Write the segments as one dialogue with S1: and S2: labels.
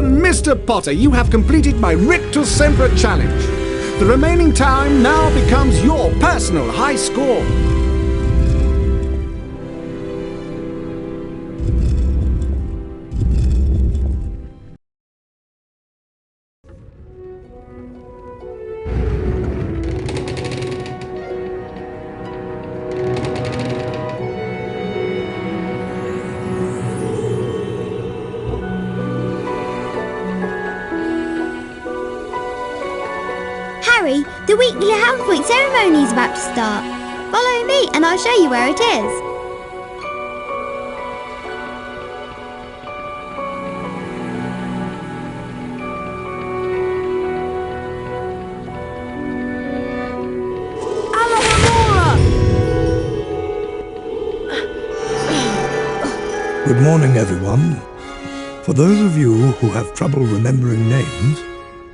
S1: done, Mr. Potter. You have completed my Rictus Semper challenge. The remaining time now becomes your personal high score.
S2: Harry, the weekly hand point ceremony is about to start. Follow me and I'll show you where it is.
S3: Good morning, everyone. For those of you who have trouble remembering names,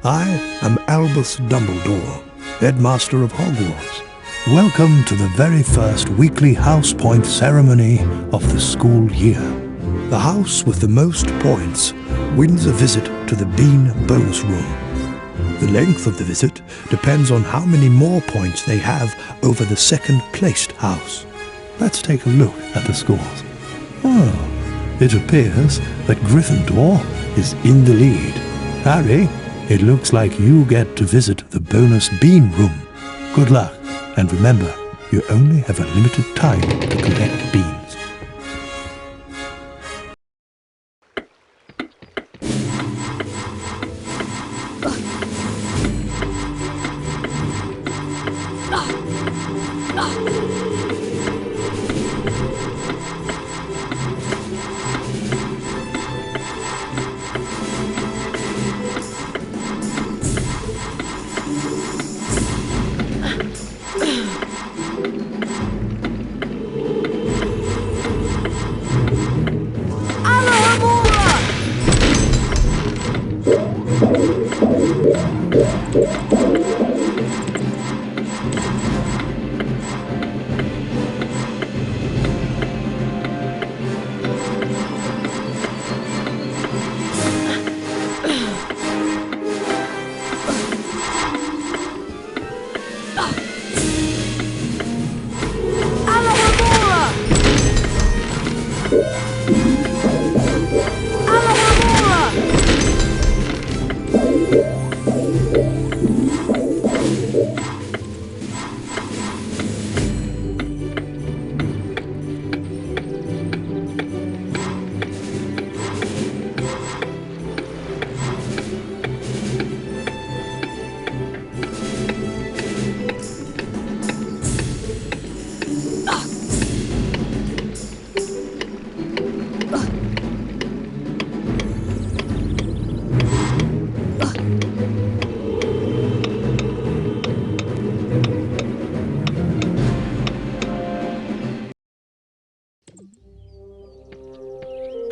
S3: I am Albus Dumbledore, Headmaster of Hogwarts. Welcome to the very first weekly house point ceremony of the school year. The house with the most points wins a visit to the Bean bonus room. The length of the visit depends on how many more points they have over the second-placed house. Let's take a look at the scores. Oh, it appears that Gryffindor is in the lead. Harry, it looks like you get to visit the bonus bean room. Good luck, and remember, you only have a limited time to collect beans.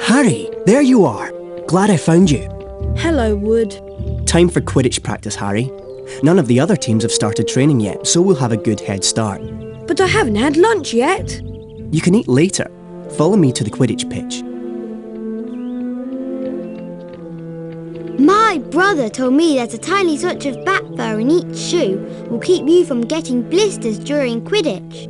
S4: Harry, there you are. Glad I found you.
S5: Hello, Wood.
S4: Time for Quidditch practice, Harry. None of the other teams have started training yet, so we'll have a good head start.
S5: But I haven't had lunch yet.
S4: You can eat later. Follow me to the Quidditch pitch.
S2: My brother told me that a tiny touch of bat fur in each shoe will keep you from getting blisters during Quidditch.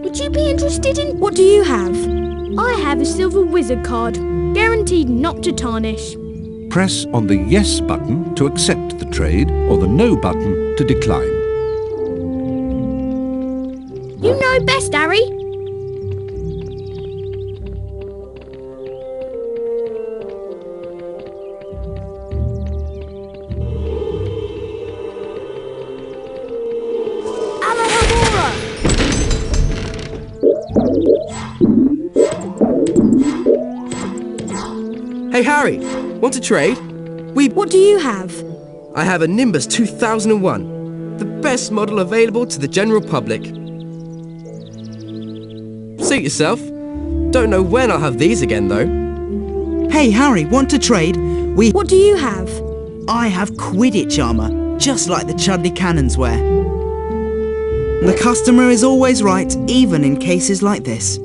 S5: Would you be interested in... What do you have? I have a silver wizard card, guaranteed not to tarnish.
S6: Press on the Yes button to accept the trade or the No button to decline.
S5: You know best, Harry.
S7: Hey Harry, want to trade?
S5: What do you have?
S7: I have a Nimbus 2001, the best model available to the general public. Suit yourself. Don't know when I'll have these again though.
S8: Hey Harry, want to trade?
S5: What do you have?
S8: I have Quidditch armour, just like the Chudley Cannons wear. The customer is always right, even in cases like this.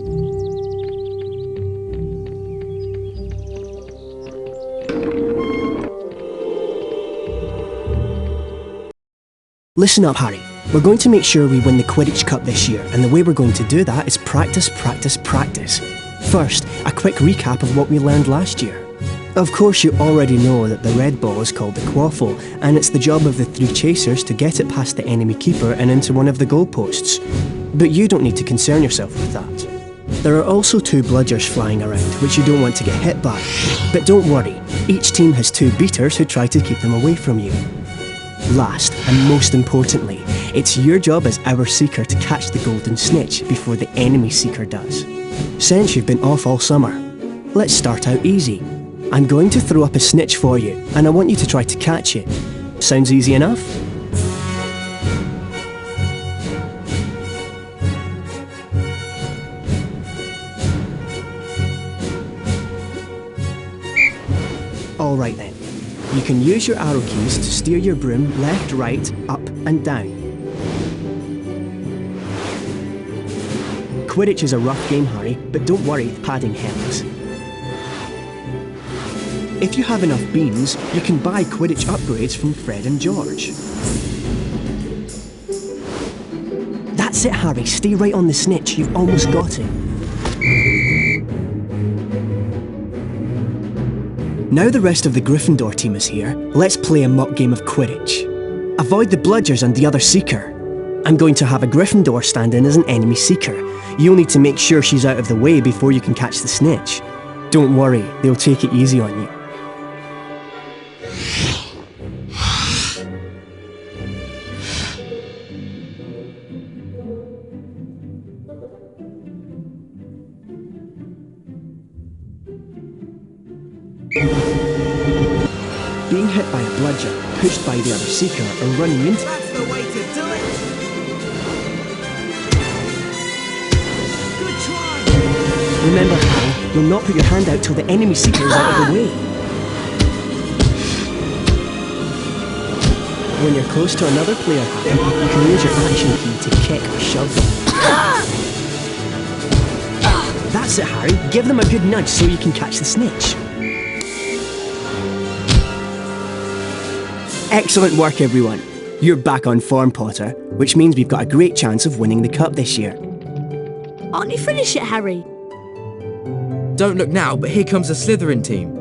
S4: Listen up, Harry. We're going to make sure we win the Quidditch Cup this year, and the way we're going to do that is practice, practice, practice. First, a quick recap of what we learned last year. Of course, you already know that the red ball is called the quaffle, and it's the job of the 3 chasers to get it past the enemy keeper and into one of the goalposts. But you don't need to concern yourself with that. There are also 2 bludgers flying around, which you don't want to get hit by. But don't worry, each team has 2 beaters who try to keep them away from you. Last, and most importantly, it's your job as our seeker to catch the golden snitch before the enemy seeker does. Since you've been off all summer, let's start out easy. I'm going to throw up a snitch for you, and I want you to try to catch it. Sounds easy enough? Alright then. You can use your arrow keys to steer your broom left, right, up and down. Quidditch is a rough game, Harry, but don't worry, padding helps. If you have enough beans, you can buy Quidditch upgrades from Fred and George. That's it, Harry. Stay right on the snitch. You've almost got it. Now the rest of the Gryffindor team is here, let's play a mock game of Quidditch. Avoid the bludgers and the other seeker. I'm going to have a Gryffindor stand in as an enemy seeker. You'll need to make sure she's out of the way before you can catch the snitch. Don't worry, they'll take it easy on you. Being hit by a bludger, pushed by the other seeker, or running into...
S8: That's the way to do it! Good try!
S4: Remember, Harry, you'll not put your hand out till the enemy seeker is out of the way. When you're close to another player, Harry, you can use your action key to kick or shove them. That's it, Harry. Give them a good nudge so you can catch the snitch. Excellent work, everyone. You're back on form, Potter, which means we've got a great chance of winning the cup this year.
S5: Aren't you finished yet, Harry?
S7: Don't look now, but here comes the Slytherin team.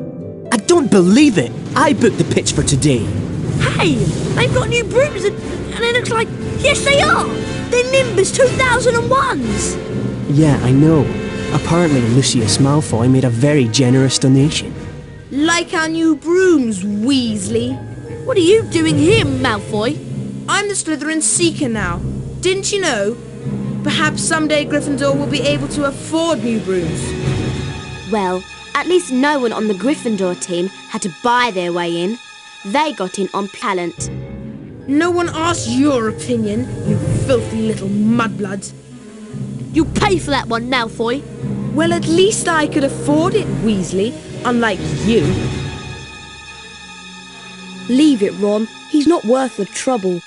S4: I don't believe it! I booked the pitch for today.
S5: Hey, they've got new brooms and it looks like... Yes, they are! They're Nimbus 2001s!
S4: Yeah, I know. Apparently Lucius Malfoy made a very generous donation.
S9: Like our new brooms, Weasley.
S5: What are you doing here, Malfoy?
S9: I'm the Slytherin Seeker now. Didn't you know? Perhaps someday Gryffindor will be able to afford new brooms.
S2: Well, at least no one on the Gryffindor team had to buy their way in. They got in on talent.
S9: No one asked your opinion, you filthy little mudbloods.
S5: You'll pay for that one, Malfoy.
S9: Well, at least I could afford it, Weasley, unlike you.
S5: Leave it, Ron. He's not worth the trouble.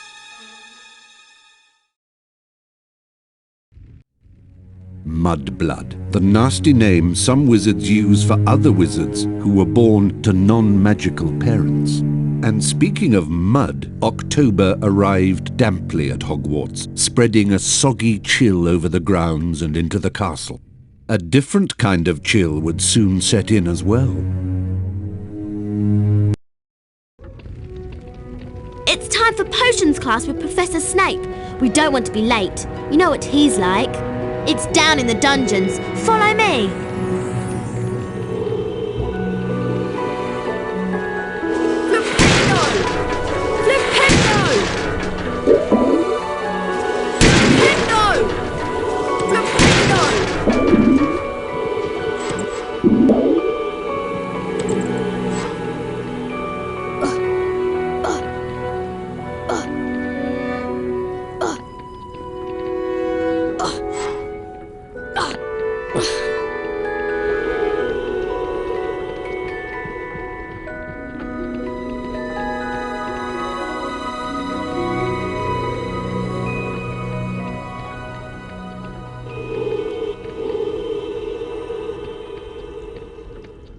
S6: Mudblood, the nasty name some wizards use for other wizards who were born to non-magical parents. And speaking of mud, October arrived damply at Hogwarts, spreading a soggy chill over the grounds and into the castle. A different kind of chill would soon set in as well.
S2: It's time for potions class with Professor Snape. We don't want to be late. You know what he's like. It's down in the dungeons. Follow me.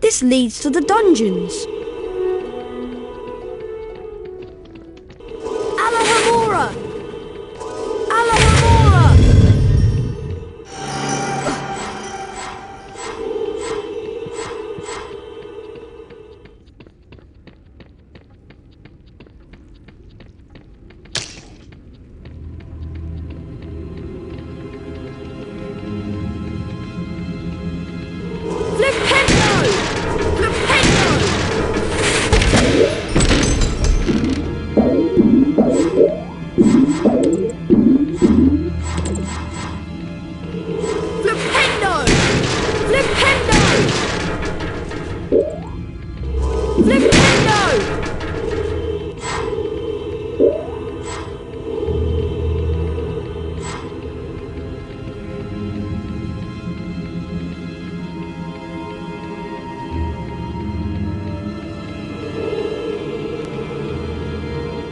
S5: This leads to the dungeons.
S2: Alohomora!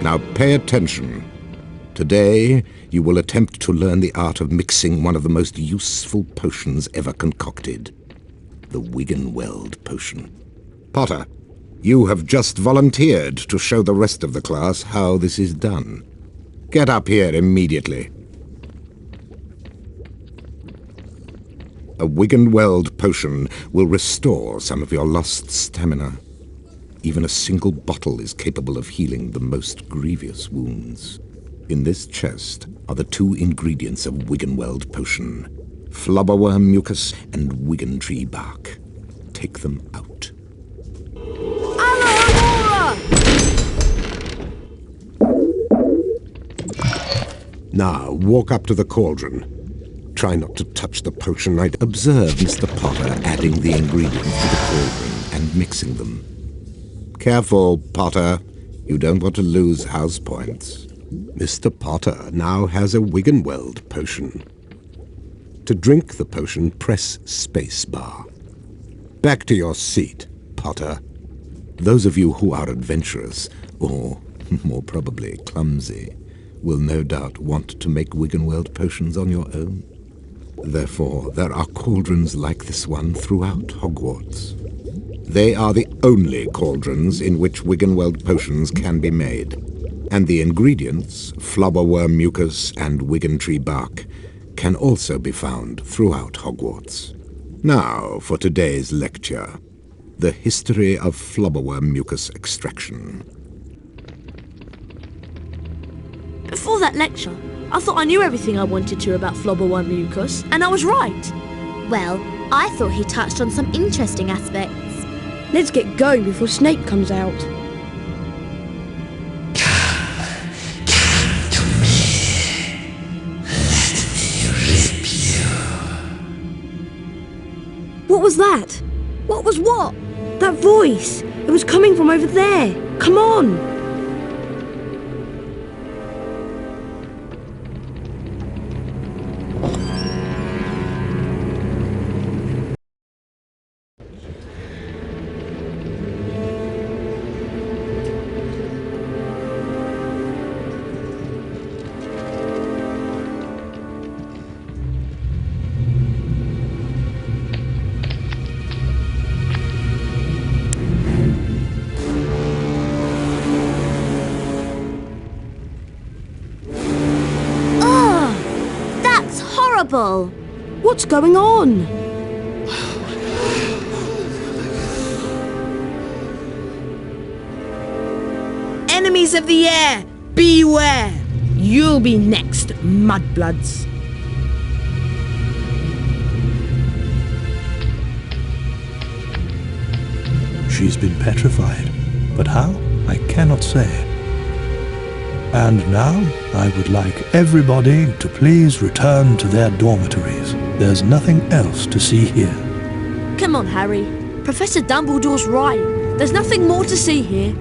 S10: Now pay attention. Today, you will attempt to learn the art of mixing one of the most useful potions ever concocted. The Wiggenweld potion. Potter, you have just volunteered to show the rest of the class how this is done. Get up here immediately. A Wiggenweld potion will restore some of your lost stamina. Even a single bottle is capable of healing the most grievous wounds. In this chest are the 2 ingredients of Wiggenweld potion: flubberworm mucus and wiggentree bark. Take them out. Now, walk up to the cauldron. Try not to touch the potion. I'd observe Mr. Potter adding the ingredients to the cauldron and mixing them. Careful, Potter. You don't want to lose house points. Mr. Potter now has a Wiggenweld potion. To drink the potion, press spacebar. Back to your seat, Potter. Those of you who are adventurous, or more probably clumsy, will no doubt want to make Wiggenweld potions on your own. Therefore, there are cauldrons like this one throughout Hogwarts. They are the only cauldrons in which Wiggenweld potions can be made, and the ingredients, flubberworm mucus and wiggentree bark, can also be found throughout Hogwarts. Now for today's lecture, the history of flubberworm mucus extraction.
S11: Before that lecture, I thought I knew everything I wanted to about flubberworm mucus, and I was right.
S2: Well, I thought he touched on some interesting aspects.
S5: Let's get going before Snape comes out. What was that? What was what? That voice. It was coming from over there. Come on. What's going on?
S9: Enemies of the air, beware! You'll be next, mudbloods.
S3: She's been petrified, but how? I cannot say. And now, I would like everybody to please return to their dormitories. There's nothing else to see here.
S11: Come on, Harry. Professor Dumbledore's right. There's nothing more to see here.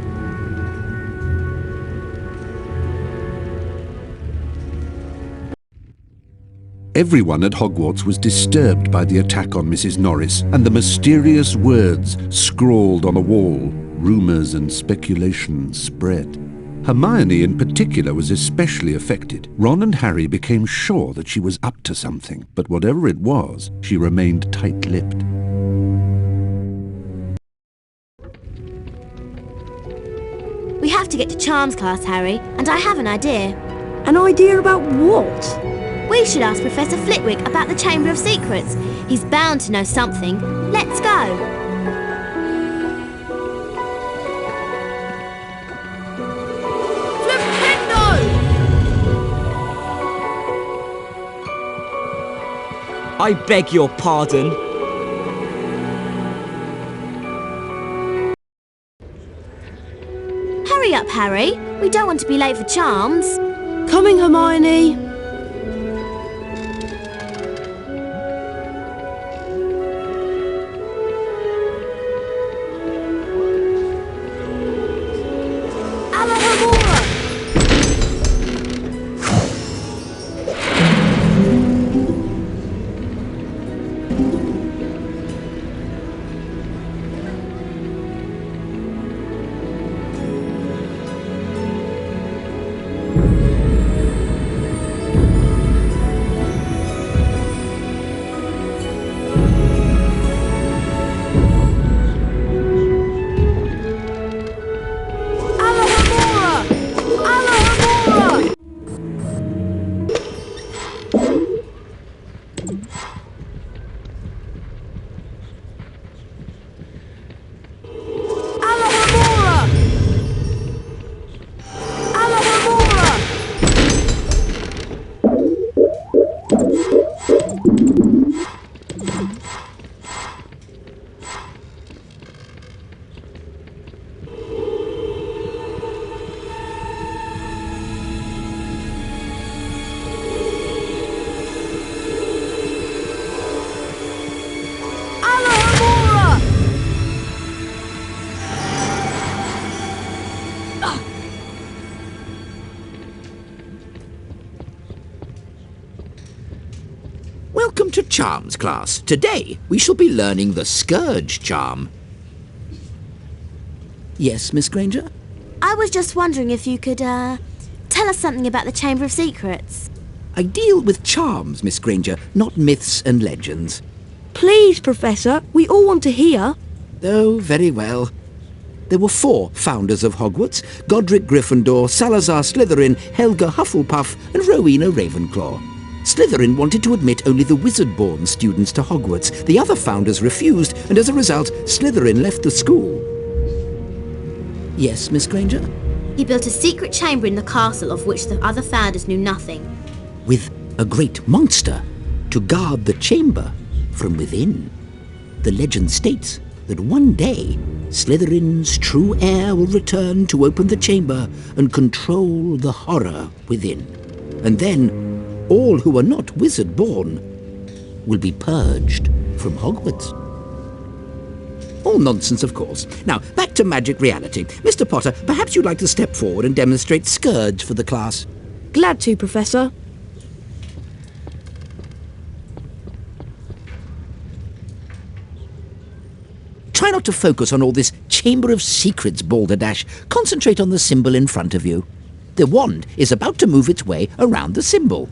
S6: Everyone at Hogwarts was disturbed by the attack on Mrs. Norris and the mysterious words scrawled on a wall. Rumours and speculation spread. Hermione in particular was especially affected. Ron and Harry became sure that she was up to something, but whatever it was, she remained tight-lipped.
S2: We have to get to Charms class, Harry, and I have an idea.
S5: An idea about what?
S2: We should ask Professor Flitwick about the Chamber of Secrets. He's bound to know something. Let's go.
S7: I beg your pardon.
S2: Hurry up, Harry. We don't want to be late for Charms.
S5: Coming, Hermione.
S12: Charms class. Today we shall be learning the Scourge charm. Yes, Miss Granger?
S2: I was just wondering if you could, tell us something about the Chamber of Secrets.
S12: I deal with charms, Miss Granger, not myths and legends.
S11: Please, Professor, we all want to hear.
S12: Oh, very well. There were 4 founders of Hogwarts: Godric Gryffindor, Salazar Slytherin, Helga Hufflepuff, and Rowena Ravenclaw. Slytherin wanted to admit only the wizard-born students to Hogwarts. The other founders refused, and as a result, Slytherin left the school. Yes, Miss Granger?
S2: He built a secret chamber in the castle of which the other founders knew nothing.
S12: With a great monster to guard the chamber from within. The legend states that one day Slytherin's true heir will return to open the chamber and control the horror within. And then all who are not wizard-born will be purged from Hogwarts. All nonsense, of course. Now, back to magic reality. Mr. Potter, perhaps you'd like to step forward and demonstrate Scourge for the class.
S11: Glad to, Professor.
S12: Try not to focus on all this Chamber of Secrets balderdash. Concentrate on the symbol in front of you. The wand is about to move its way around the symbol.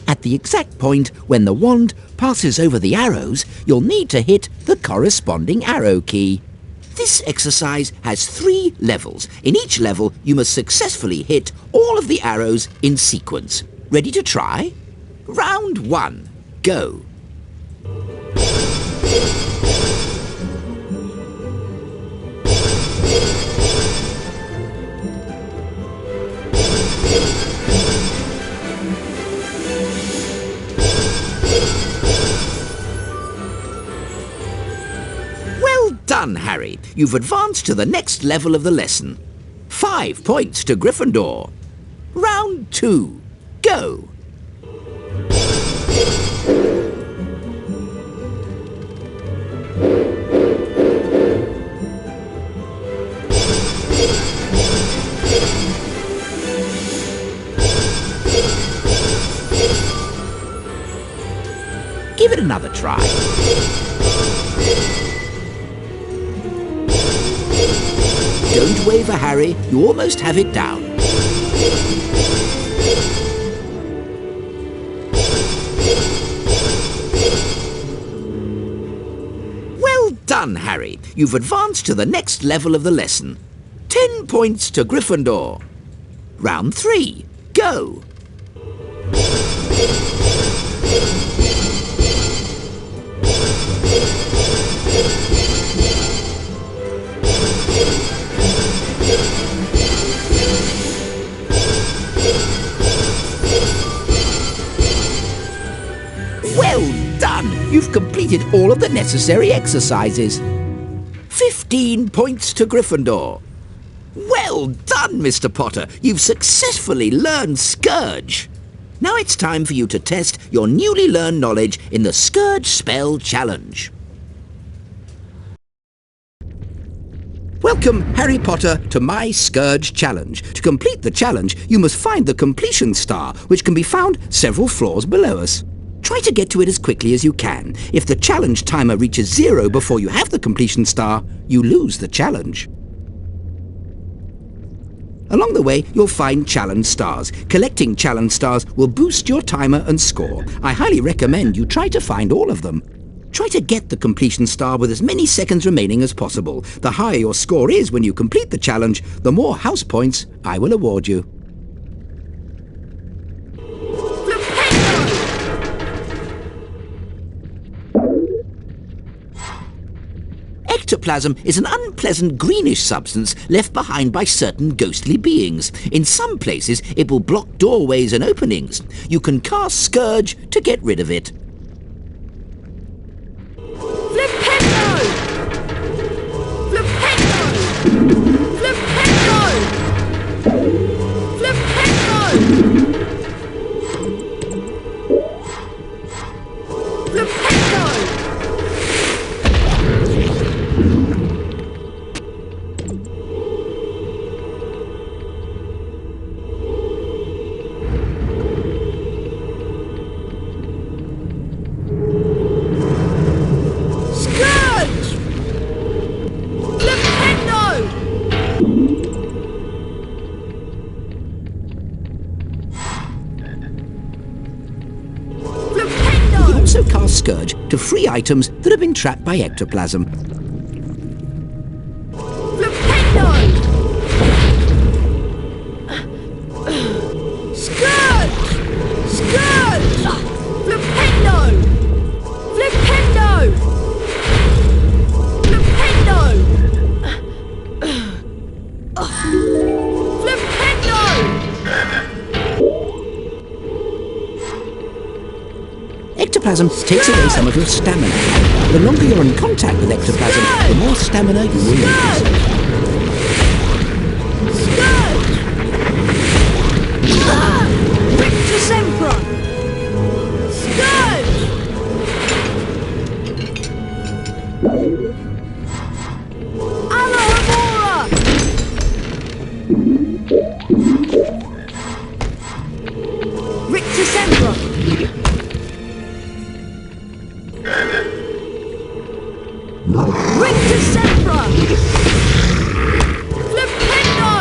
S12: At the exact point when the wand passes over the arrows, you'll need to hit the corresponding arrow key. This exercise has 3 levels. In each level, you must successfully hit all of the arrows in sequence. Ready to try? Round 1. Go. Done, Harry. You've advanced to the next level of the lesson. 5 points to Gryffindor. Round 2. Go. Give it another try. Don't waver, Harry. You almost have it down. Well done, Harry. You've advanced to the next level of the lesson. 10 points to Gryffindor. Round 3. Go. Well done! You've completed all of the necessary exercises. 15 points to Gryffindor. Well done, Mr. Potter. You've successfully learned Scourge. Now it's time for you to test your newly learned knowledge in the Scourge Spell Challenge. Welcome, Harry Potter, to my Scourge Challenge. To complete the challenge, you must find the completion star, which can be found several floors below us. Try to get to it as quickly as you can. If the challenge timer reaches 0 before you have the completion star, you lose the challenge. Along the way, you'll find challenge stars. Collecting challenge stars will boost your timer and score. I highly recommend you try to find all of them. Try to get the completion star with as many seconds remaining as possible. The higher your score is when you complete the challenge, the more house points I will award you. Ectoplasm is an unpleasant greenish substance left behind by certain ghostly beings. In some places, it will block doorways and openings. You can cast Scourge to get rid of it. scourge to free items that have been trapped by ectoplasm.
S9: Flipendo! Scourge! Scourge! Flipendo! Flipendo! Flipendo! Flipendo!
S12: Ectoplasm takes away some of your stamina. The longer you're in contact with ectoplasm, the more stamina you will lose.
S9: Rictus Emperor! Scourge! Alohomora! Rictus Emperor! Rictus Emperor! Flipendo!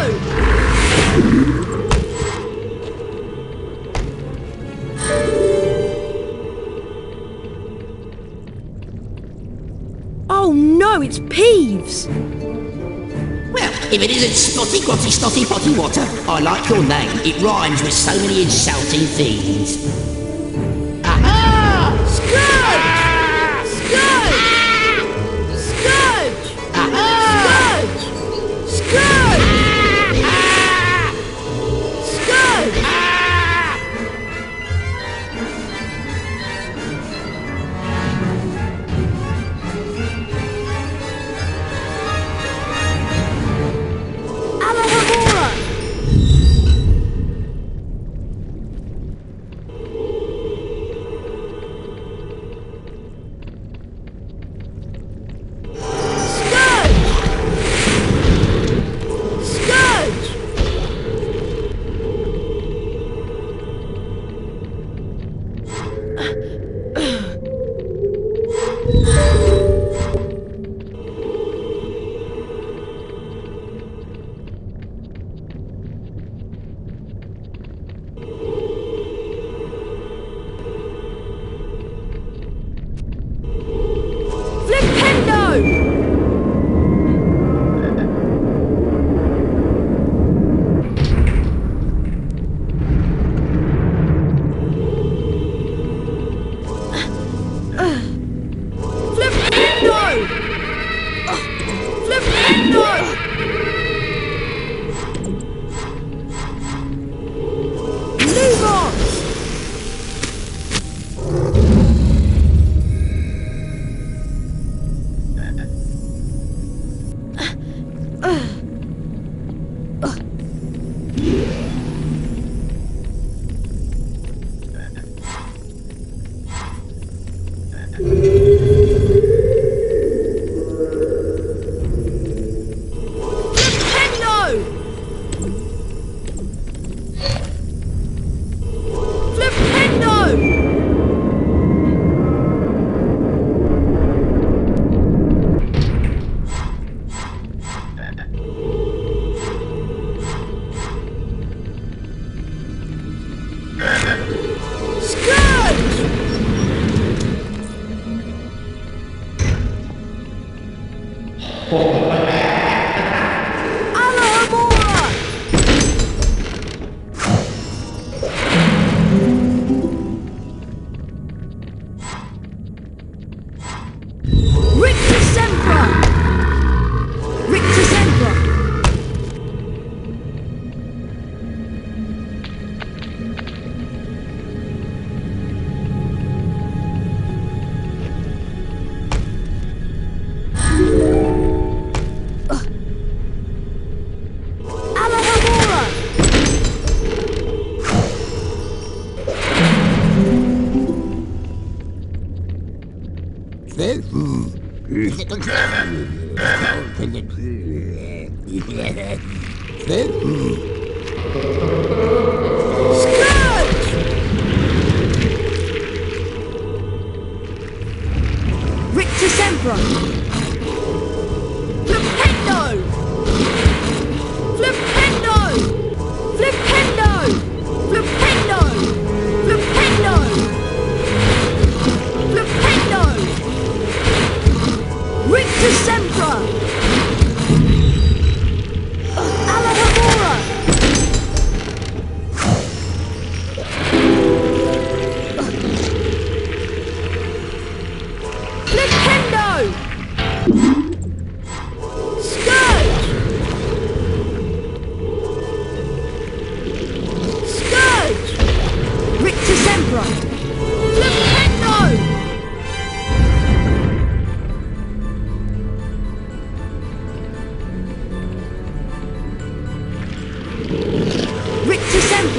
S9: Oh no, it's Peeves!
S12: Well, if it isn't Spotty Grotty Snotty Potty Water, I like your name. It rhymes with so many insulting things. Aha!
S9: Scourge! Scourge! Scourge!
S12: Aha!
S9: Scourge! Scourge! Alohomora! Flipendo!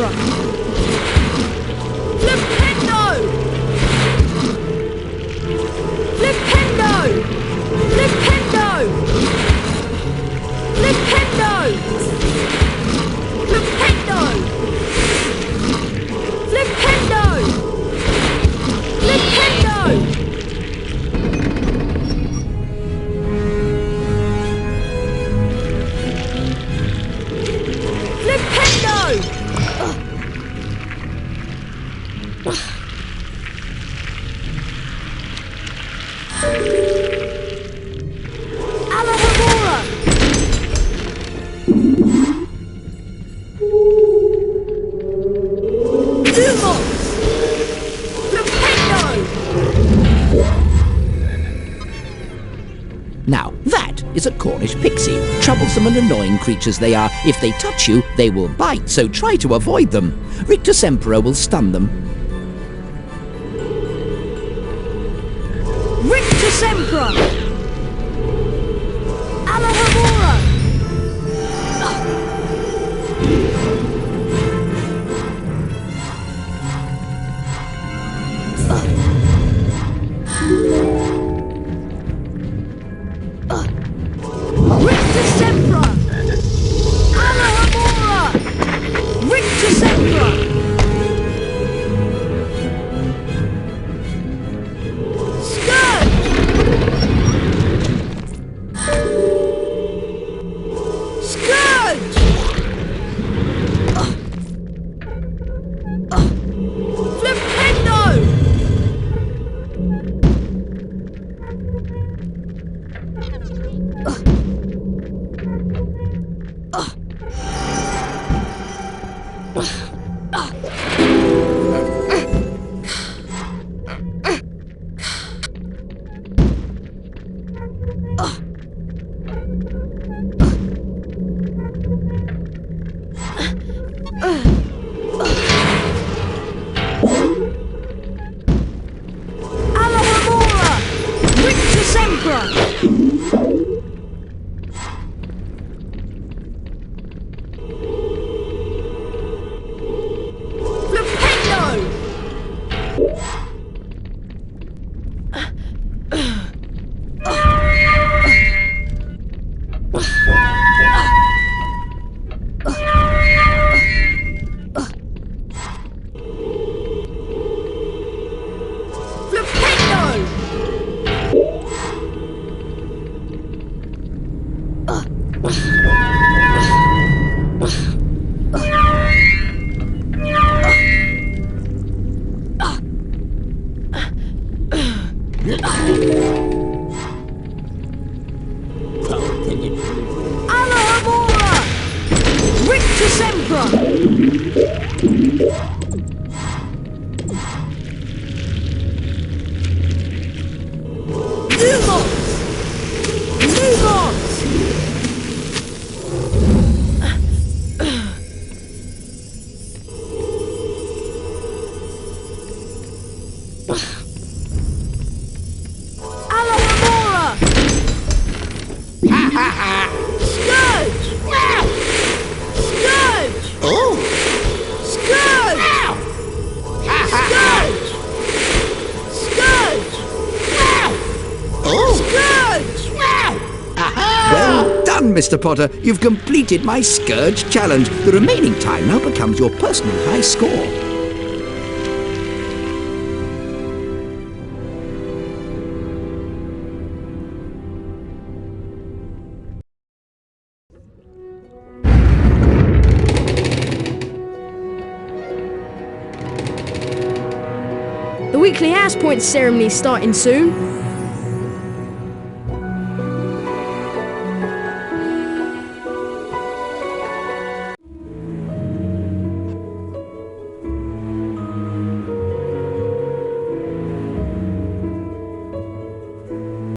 S5: sempre! Flipendo! Flipendo! Flipendo! Flipendo! Flipendo! Flipendo! Flipendo!
S12: Now, that is a Cornish pixie. Troublesome and annoying creatures they are. If they touch you, they will bite, so try to avoid them. Rictus Sempra will stun them.
S5: Rictus Sempra! Alahamora! Rictus Sempra! Alahamora! Rictus Sempra!
S12: Mr. Potter, you've completed my Scourge challenge. The remaining time now becomes your personal high score.
S5: The weekly house point ceremony is starting soon.